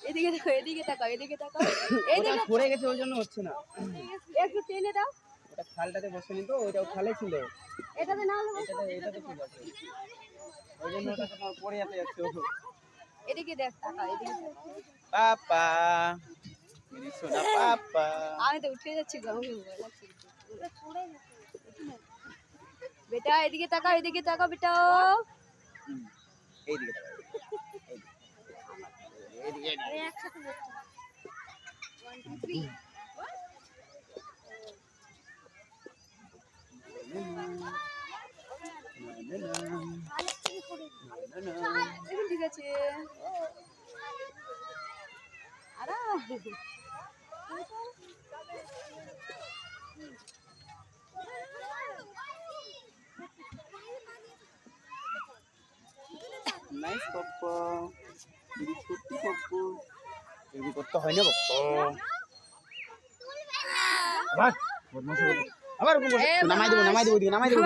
এদিকে দেখো, এদিকে তাকাও, এদিকে তাকাও। এদিকে পড়ে গেছে ওই জন্য হচ্ছে না। একটু টেনে দাও। ওটা খালটাতে বসেনি তো, ওইটাও খালে ছিল। এটাতে না হলে এটাতে ঠিক আছে। ওই জন্য ওটা তোমার পড়ে যেতে যাচ্ছে। এদিকে দেখ, তাকাও, এদিকে তাকাও। পাপা মেরি সোনা পাপা। আমি তো উঠে যাচ্ছি গো, আমি ভয় লাগছে। বেটা এদিকে তাকাও, এদিকে তাকাও বেটা। এইদিকে তাকাও, এইদিকে একসাথে বসছি। 1 2 3 ঠিক আছে। নাইস পাপ্পা, মেরি ছোট্টি পাপ্পু। এগুলো করতে হয় না পাপ্পা। আবার বদমাশি করবে। আবার নামাই দেবো, নামাই দেবো।